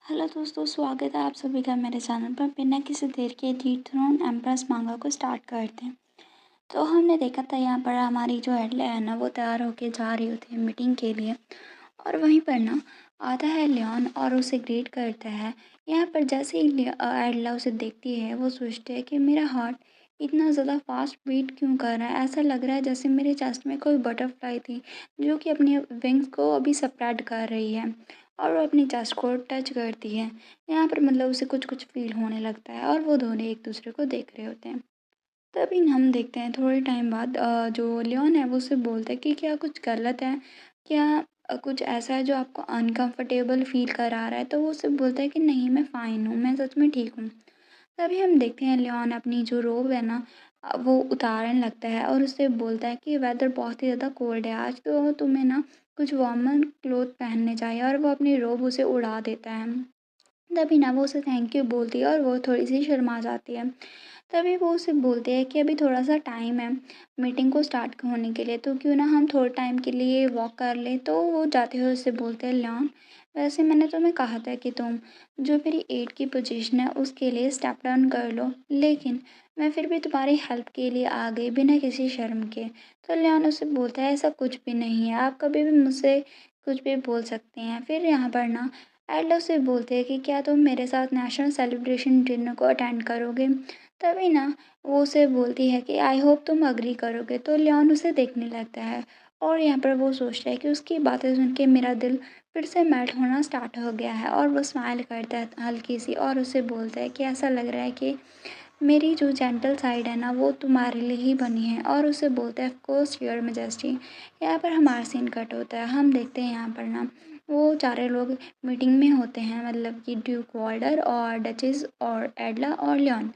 Hello दोस्तों, स्वागत है आप सभी का मेरे चैनल पर। बिना किसी देर के दी थ्रोन एम्प्रेस मांगा को स्टार्ट करते हैं। तो हमने देखा था यहाँ पर हमारी जो एडला है ना, वो तैयार होके जा रही होती है मीटिंग के लिए। और वहीं पर ना आता है लियोन और उसे ग्रीट करता है। यहाँ पर जैसे ही एडला उसे देखती है, वो सोचती है कि मेरा हार्ट इतना ज़्यादा फास्ट बीट क्यों कर रहा है। ऐसा लग रहा है जैसे मेरे चेस्ट में कोई बटरफ्लाई थी जो कि अपनी विंग्स को अभी स्प्रेड कर रही है और वो अपनी चेस्ट को टच करती है। यहाँ पर मतलब उसे कुछ कुछ फील होने लगता है और वो दोनों एक दूसरे को देख रहे होते हैं। तभी हम देखते हैं थोड़े टाइम बाद जो लियोन है वो उससे बोलता है कि क्या कुछ गलत है, क्या कुछ ऐसा है जो आपको अनकंफर्टेबल फील करा रहा है। तो वो उससे बोलता है कि नहीं, मैं फ़ाइन हूँ, मैं सच में ठीक हूँ। तभी हम देखते हैं लियोन अपनी जो रोब है ना, वो उतारने लगता है और उससे बोलता है कि वेदर बहुत ही ज़्यादा कोल्ड है आज, तो तुम्हें ना कुछ वार्मर क्लोथ पहनने चाहिए। और वो अपनी रोब उसे उड़ा देता है। तभी ना वो उसे थैंक यू बोलती है और वो थोड़ी-सी शर्मा जाती है। तभी वो उसे बोलते हैं कि अभी थोड़ा-सा टाइम है मीटिंग को स्टार्ट होने के लिए, तो क्यों ना हम थोड़े टाइम के लिए वॉक कर लें। तो वो जाते हुए उससे बोलते हैं, लियोन वैसे मैंने तुम्हें कहा था कि तुम जो मेरी एट की पोजीशन है उसके लिए स्टेप डाउन कर लो, लेकिन मैं फिर भी तुम्हारी हेल्प के लिए आ गई बिना किसी शर्म के। तो लियोन उससे बोलता है, ऐसा कुछ भी नहीं है, आप कभी भी मुझसे कुछ भी बोल सकते हैं। फिर यहाँ पर ना एडला से बोलते हैं कि क्या तुम मेरे साथ नेशनल सेलिब्रेशन डिनर को अटेंड करोगे। तभी ना वो उसे बोलती है कि आई होप तुम अग्री करोगे। तो लियोन उसे देखने लगता है और यहाँ पर वो सोचता है कि उसकी बातें सुन के मेरा दिल फिर से मेल्ट होना स्टार्ट हो गया है। और वो स्माइल करता है हल्की सी और उसे बोलता है कि ऐसा लग रहा है कि मेरी जो जेंटल साइड है ना, वो तुम्हारे लिए ही बनी है। और उसे बोलते हैं, ऑफ कोर्स योर मैजेस्टी। यहाँ पर हमारा सीन कट होता है। हम देखते हैं यहाँ पर ना वो सारे लोग मीटिंग में होते हैं, मतलब कि ड्यूक वॉल्डर और डचेस और एडला और लियोन,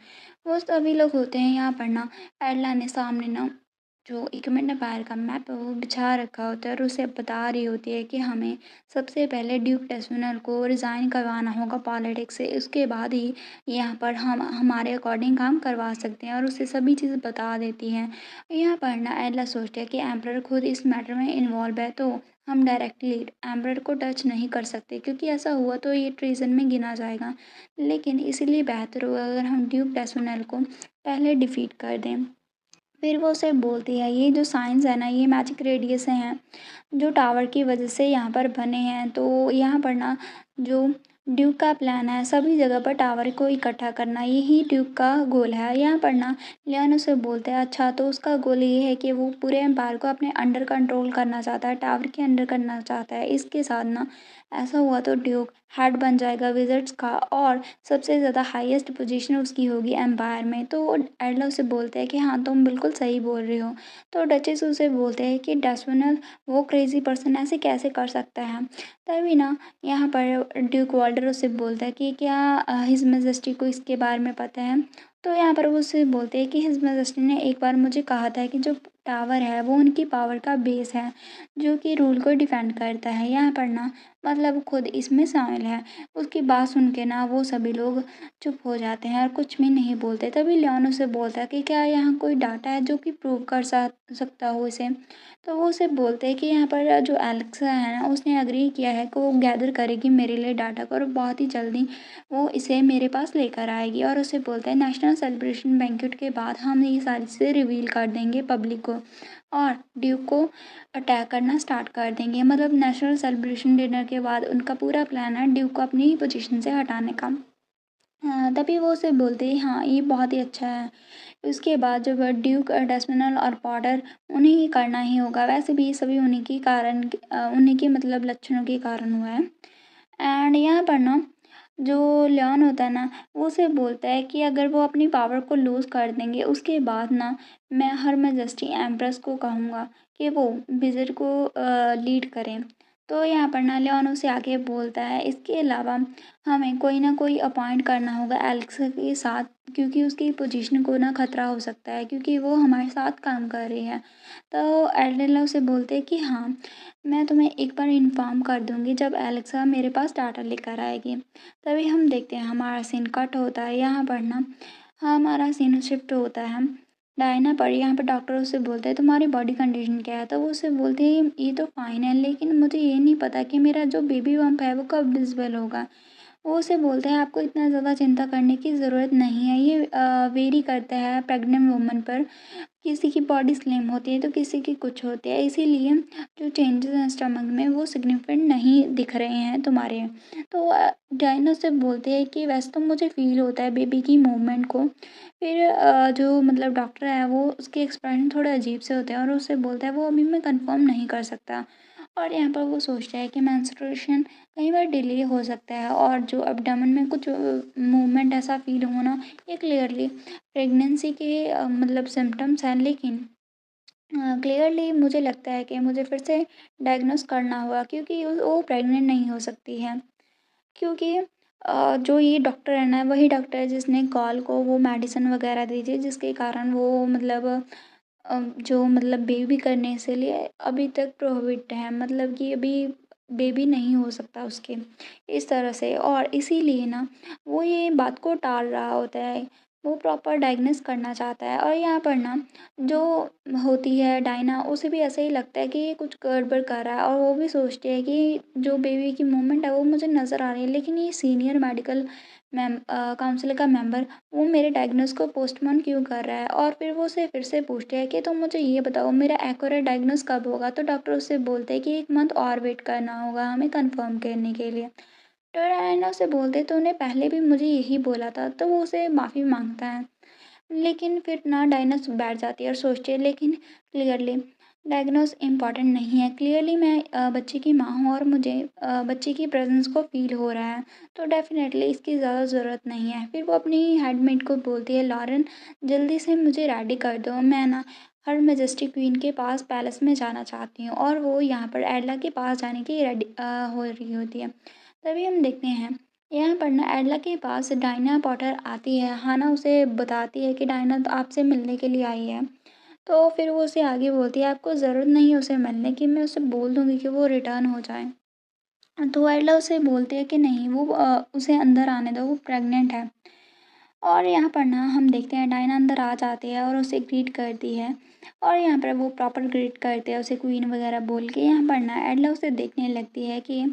वो सभी लोग होते हैं। यहाँ पर ना एडला ने सामने ना जो इक्विपमेंट एम्पायर का मैप है वो बिछा रखा होता है और उसे बता रही होती है कि हमें सबसे पहले ड्यूक टेस्विनर को रिज़ाइन करवाना होगा पॉलिटिक्स से, उसके बाद ही यहाँ पर हम हमारे अकॉर्डिंग काम करवा सकते हैं। और उसे सभी चीज़ बता देती हैं। यहाँ पर ना एडला सोचते हैं कि एम्परर खुद इस मैटर में इन्वॉल्व है, तो हम डायरेक्टली एम्परर को टच नहीं कर सकते, क्योंकि ऐसा हुआ तो ये ट्रीजन में गिना जाएगा। लेकिन इसीलिए बेहतर होगा अगर हम ड्यूक डेस्टिनेल को पहले डिफीट कर दें। फिर वो उसे बोलती है, ये जो साइंस है ना, ये मैजिक रेडियस हैं जो टावर की वजह से यहाँ पर बने हैं। तो यहाँ पर ना जो ड्यूक का प्लान है सभी जगह पर टावर को इकट्ठा करना, यही ड्यूक का गोल है। यहाँ पर ना लियोन उसे बोलते हैं, अच्छा तो उसका गोल ये है कि वो पूरे एम्पायर को अपने अंडर कंट्रोल करना चाहता है, टावर के अंडर करना चाहता है। इसके साथ ना ऐसा हुआ तो ड्यूक हेड बन जाएगा विज़र्ड्स का और सबसे ज़्यादा हाईएस्ट पोजीशन उसकी होगी एम्पायर में। तो एडला उसे बोलते हैं कि हाँ, तुम बिल्कुल सही बोल रहे हो। तो डचेस उसे बोलते हैं कि डेस्टिनेल वो क्रेज़ी पर्सन ऐसे कैसे कर सकता है। तभी ना यहाँ पर ड्यूक वॉल्टर उससे बोलता है कि क्या हिज़ मैजेस्टी को इसके बारे में पता है। तो यहाँ पर वो उससे बोलते हैं कि हिज़ मैजेस्टी ने एक बार मुझे कहा था कि जो टावर है वो उनकी पावर का बेस है जो कि रूल को डिफेंड करता है। यहाँ पर ना मतलब खुद इसमें शामिल है। उसकी बात सुन के ना वो सभी लोग चुप हो जाते हैं और कुछ भी नहीं बोलते। तभी लियोन उसे बोलता है कि क्या यहाँ कोई डाटा है जो कि प्रूव कर सकता हो इसे। तो वो उसे बोलते हैं कि यहाँ पर जो एलेक्सा है ना, उसने एग्री किया है कि वो गैदर करेगी मेरे लिए डाटा को और बहुत ही जल्दी वो इसे मेरे पास लेकर आएगी। और उसे बोलता है, नेशनल सेलिब्रेशन बैंक्वेट के बाद हम ये सारी चीज़ें रिवील कर देंगे पब्लिक को और ड्यूक को अटैक करना स्टार्ट कर देंगे। मतलब नेशनल सेलिब्रेशन डिनर के बाद उनका पूरा प्लान है ड्यूक को अपनी पोजीशन से हटाने का। तभी वो उसे बोलते हैं, हाँ ये बहुत ही अच्छा है। उसके बाद जब ड्यूक डेस्टिनेल और पॉटर, उन्हें ही करना ही होगा। वैसे भी ये सभी उन्हीं के कारण उन्हीं के मतलब लक्षणों के कारण हुआ है। एंड यहाँ पर ना जो लियोन होता है ना, वो उसे बोलता है कि अगर वो अपनी पावर को लूज़ कर देंगे उसके बाद ना मैं हर मैजेस्टी एम्प्रेस को कहूँगा कि वो विज़िट को लीड करें। तो यहाँ पर ना लियोन उसे आगे बोलता है, इसके अलावा हमें कोई ना कोई अपॉइंट करना होगा एलेक्सा के साथ, क्योंकि उसकी पोजीशन को ना खतरा हो सकता है क्योंकि वो हमारे साथ काम कर रही है। तो एडेला उसे बोलते हैं कि हाँ, मैं तुम्हें एक बार इन्फॉर्म कर दूँगी जब एलेक्सा मेरे पास डाटा लेकर आएगी। तभी हम देखते हैं हमारा सीन कट होता है। यहाँ पर ना हमारा सीन शिफ्ट होता है डायना पर। यहाँ पर डॉक्टर उससे बोलते हैं, तुम्हारी बॉडी कंडीशन क्या है। तो वो उससे बोलती है, ये तो फाइन है, लेकिन मुझे ये नहीं पता कि मेरा जो बेबी बम्प है वो कब विजिबल होगा। वो उसे बोलता है आपको इतना ज़्यादा चिंता करने की ज़रूरत नहीं है, ये वेरी करता है प्रेग्नेंट वूमन पर। किसी की बॉडी स्लिम होती है तो किसी की कुछ होती है, इसीलिए जो चेंजेस हैं स्टमक में वो सिग्निफिकेंट नहीं दिख रहे हैं तुम्हारे। तो डायना से बोलते हैं कि वैसे तो मुझे फ़ील होता है बेबी की मूवमेंट को। फिर जो मतलब डॉक्टर है वो उसके एक्सप्रेशन थोड़े अजीब से होते हैं और उससे बोलता है वो अभी मैं कंफर्म नहीं कर सकता। और यहाँ पर वो सोचता है कि मेंस्ट्रुएशन कई बार डिले हो सकता है और जो एब्डोमेन में कुछ मूवमेंट ऐसा फ़ील होना, ये क्लियरली प्रेगनेंसी के मतलब सिम्पटम्स हैं। लेकिन क्लियरली मुझे लगता है कि मुझे फिर से डायग्नोस करना होगा क्योंकि वो प्रेग्नेंट नहीं हो सकती है। क्योंकि जो ये डॉक्टर है ना वही डॉक्टर है जिसने कॉल को वो मेडिसिन वगैरह दी थी जिसके कारण वो मतलब जो मतलब बेबी करने से लिए अभी तक प्रोहिबिट है, मतलब कि अभी बेबी नहीं हो सकता उसके, इस तरह से। और इसीलिए ना वो ये बात को टाल रहा होता है, वो प्रॉपर डायग्नोस करना चाहता है। और यहाँ पर ना जो होती है डायना, उसे भी ऐसा ही लगता है कि ये कुछ गड़बड़ कर रहा है और वो भी सोचती है कि जो बेबी की मूवमेंट है वो मुझे नज़र आ रही है, लेकिन ये सीनियर मेडिकल काउंसिल का मेंबर वो मेरे डायग्नोस को पोस्टपोन क्यों कर रहा है। और फिर वो उसे फिर से पूछते हैं कि तुम मुझे ये बताओ मेरा एक्यूरेट डायग्नोस कब होगा। तो डॉक्टर उससे बोलते हैं कि 1 मंथ और वेट करना होगा हमें कंफर्म करने के लिए। तो डायना उसे बोलते तो उन्हें पहले भी मुझे यही बोला था, तो वो उसे माफ़ी मांगता है। लेकिन फिर ना डायग्नोस बैठ जाती है और सोचती है लेकिन क्लियरली डायग्नोस इम्पॉर्टेंट नहीं है। क्लियरली मैं बच्चे की माँ हूँ और मुझे बच्चे की प्रेजेंस को फ़ील हो रहा है, तो डेफ़िनेटली इसकी ज़्यादा ज़रूरत नहीं है। फिर वो अपनी हेडमेड को बोलती है लॉरेन जल्दी से मुझे रेडी कर दो, मैं ना हर मैजेस्टिक क्वीन के पास पैलेस में जाना चाहती हूँ। और वो यहाँ पर एडला के पास जाने की रेडी हो रही होती है। तभी हम देखते हैं यहाँ पर ना एडला के पास डायना पॉटर आती है। हाना उसे बताती है कि डायना तो आपसे मिलने के लिए आई है। तो फिर वो उसे आगे बोलती है आपको ज़रूरत नहीं है उसे मिलने की, मैं उसे बोल दूँगी कि वो रिटर्न हो जाए। तो एडला उसे बोलती है कि नहीं वो उसे अंदर आने दो, वो प्रेग्नेंट है। और यहाँ पर ना हम देखते हैं डायना अंदर आ जाती है और उसे ग्रीट करती है। और यहाँ पर वो प्रॉपर ग्रीट करते हैं उसे क्वीन वगैरह बोल के। यहाँ पर ना एडला उसे देखने लगती है कि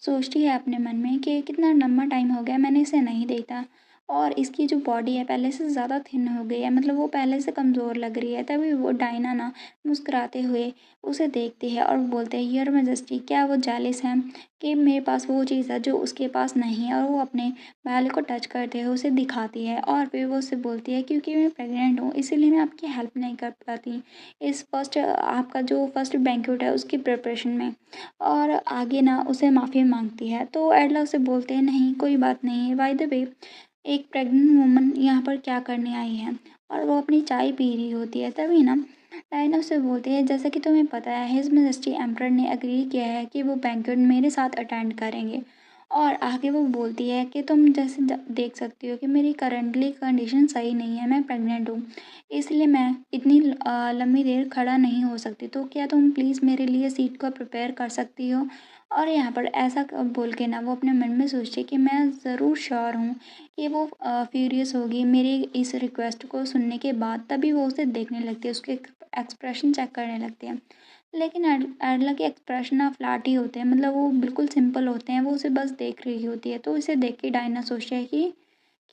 सोचती है अपने मन में कि कितना लंबा टाइम हो गया मैंने इसे नहीं देखा और इसकी जो बॉडी है पहले से ज़्यादा थिन हो गई है, मतलब वो पहले से कमज़ोर लग रही है। तभी वो डायना ना मुस्कुराते हुए उसे देखती है और बोलते हैं योर मैजेस्टी, क्या वो जेलिस है कि मेरे पास वो चीज़ है जो उसके पास नहीं है। और वो अपने बैल को टच करते हुए उसे दिखाती है और फिर वो उससे बोलती है क्योंकि मैं प्रेग्नेंट हूँ इसीलिए मैं आपकी हेल्प नहीं कर पाती इस फर्स्ट आपका जो फर्स्ट बैंक्वेट है उसकी प्रिपरेशन में। और आगे ना उसे माफ़ी मांगती है। तो एडला उसे बोलते हैं नहीं कोई बात नहीं, बाय द वे एक प्रेग्नेंट वूमन यहाँ पर क्या करने आई है। और वो अपनी चाय पी रही होती है। तभी ना डायना उससे बोलती है जैसा कि तुम्हें पता है हिज मैजेस्टी एम्परर ने एग्री किया है कि वो बैंक्वेट मेरे साथ अटेंड करेंगे। और आगे वो बोलती है कि तुम जैसे देख सकती हो कि मेरी करंटली कंडीशन सही नहीं है, मैं प्रेग्नेंट हूँ इसलिए मैं इतनी लंबी देर खड़ा नहीं हो सकती, तो क्या तुम प्लीज़ मेरे लिए सीट को प्रिपेयर कर सकती हो। और यहाँ पर ऐसा बोल के ना वो अपने मन में सोचती है कि मैं ज़रूर श्योर हूँ कि वो फ्यूरियस होगी मेरी इस रिक्वेस्ट को सुनने के बाद। तभी वो उसे देखने लगती है, उसके एक्सप्रेशन चेक करने लगती है। लेकिन एडला के एक्सप्रेशन ना फ्लैट ही होते हैं, मतलब वो बिल्कुल सिंपल होते हैं, वो उसे बस देख रही होती है। तो इसे देख के डायना सोचती है कि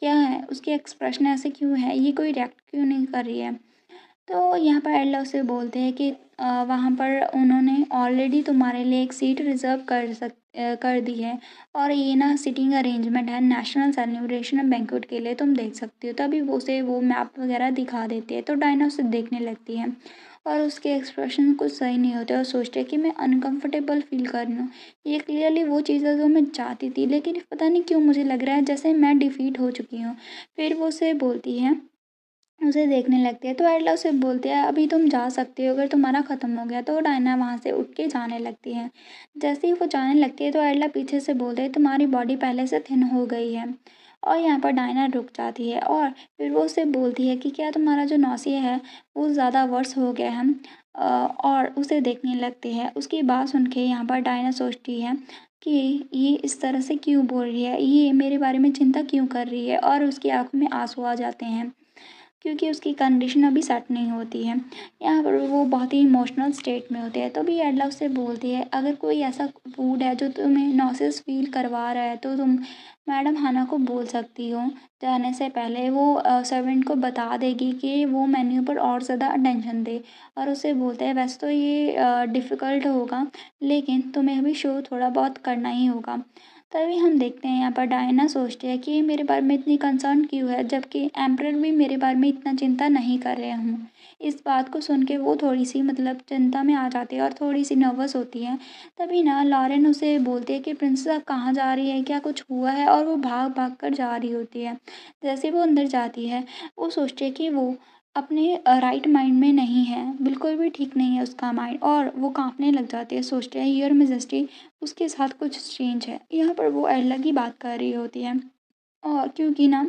क्या है, उसके एक्सप्रेशन ऐसे क्यों है, ये कोई रिएक्ट क्यों नहीं कर रही है। तो यहाँ पर एडला उसे बोलते हैं कि वहाँ पर उन्होंने ऑलरेडी तुम्हारे लिए एक सीट रिज़र्व कर दी है और ये ना सीटिंग अरेंजमेंट है नेशनल सेलिब्रेशन बैंक्वेट के लिए, तुम देख सकती हो। तभी वो उसे वो मैप वगैरह दिखा देती है। तो डायना उसे देखने लगती है और उसके एक्सप्रेशन कुछ सही नहीं होते और सोचते हैं कि मैं अनकंफर्टेबल फील कर रही हूँ। ये क्लियरली वो चीज़ है जो मैं चाहती थी, लेकिन पता नहीं क्यों मुझे लग रहा है जैसे मैं डिफ़ीट हो चुकी हूँ। फिर वो उसे बोलती है, उसे देखने लगती है। तो एडला उसे बोलती है अभी तुम जा सकती हो अगर तुम्हारा ख़त्म हो गया। तो डायना वहाँ से उठ के जाने लगती है। जैसे ही वो जाने लगती है तो एडला पीछे से बोलते है तुम्हारी बॉडी पहले से थिन हो गई है। और यहाँ पर डायना रुक जाती है और फिर वो उसे बोलती है कि क्या तुम्हारा जो नौसिया है वो ज़्यादा वर्स हो गया है। और उसे देखने लगती है। उसकी बात सुन के यहाँ पर डायना सोचती है कि ये इस तरह से क्यों बोल रही है, ये मेरे बारे में चिंता क्यों कर रही है। और उसकी आंखों में आंसू आ जाते हैं। क्योंकि उसकी कंडीशन अभी सेट नहीं होती है। यहाँ पर वो बहुत ही इमोशनल स्टेट में होते हैं। तभी एडला उससे बोलती है, अगर कोई ऐसा फूड है जो तुम्हें नॉसेस फ़ील करवा रहा है तो तुम मैडम हाना को बोल सकती हो। जाने से पहले वो सर्वेंट को बता देगी कि वो मेन्यू पर और ज़्यादा अटेंशन दे। और उसे बोलते हैं, वैसे तो ये डिफ़िकल्ट होगा, लेकिन तुम्हें अभी शो थोड़ा बहुत करना ही होगा। तभी हम देखते हैं यहाँ पर डायना सोचती है कि ये मेरे बारे में इतनी कंसर्न क्यों है, जबकि एम्परर भी मेरे बारे में इतना चिंता नहीं कर रहे हूँ। इस बात को सुन के वो थोड़ी-सी मतलब चिंता में आ जाती है और थोड़ी-सी नर्वस होती है। तभी ना लॉरेन उसे बोलती है कि प्रिंसेस आप कहाँ जा रही हैं? क्या कुछ हुआ है? और वो भाग-भाग कर जा रही होती है। जैसे वो अंदर जाती है, वो सोचती है कि वो अपने राइट माइंड में नहीं है, बिल्कुल भी ठीक नहीं है उसका माइंड, और वो काँपने लग जाती है। सोचते हैं योर मैजेस्टी उसके साथ कुछ स्ट्रेंज है। यहाँ पर वो एडला की बात कर रही होती है, और क्योंकि ना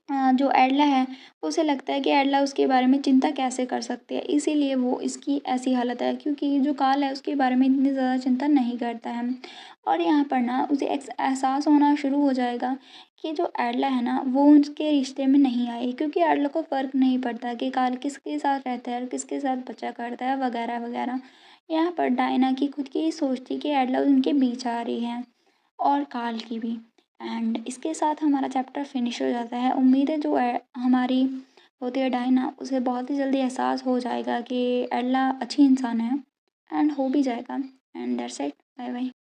जो एडला है, उसे लगता है कि एडला उसके बारे में चिंता कैसे कर सकती है, इसीलिए वो इसकी ऐसी हालत है, क्योंकि जो काल है उसके बारे में इतनी ज़्यादा चिंता नहीं करता है। और यहाँ पर ना उसे एहसास होना शुरू हो जाएगा कि जो एडला है ना वो उसके रिश्ते में नहीं आई, क्योंकि एडला को फ़र्क नहीं पड़ता कि काल किसके साथ रहता है और किसके साथ बच्चा करता है वगैरह वगैरह। यहाँ पर डायना की खुद की सोच थी कि एडला उनके बीच आ रही है, और काल की भी। एंड इसके साथ हमारा चैप्टर फिनिश हो जाता है। उम्मीद है जो हमारी होती है डायना, उसे बहुत ही जल्दी एहसास हो जाएगा कि एडला अच्छी इंसान है, एंड हो भी जाएगा। And that's it, bye bye.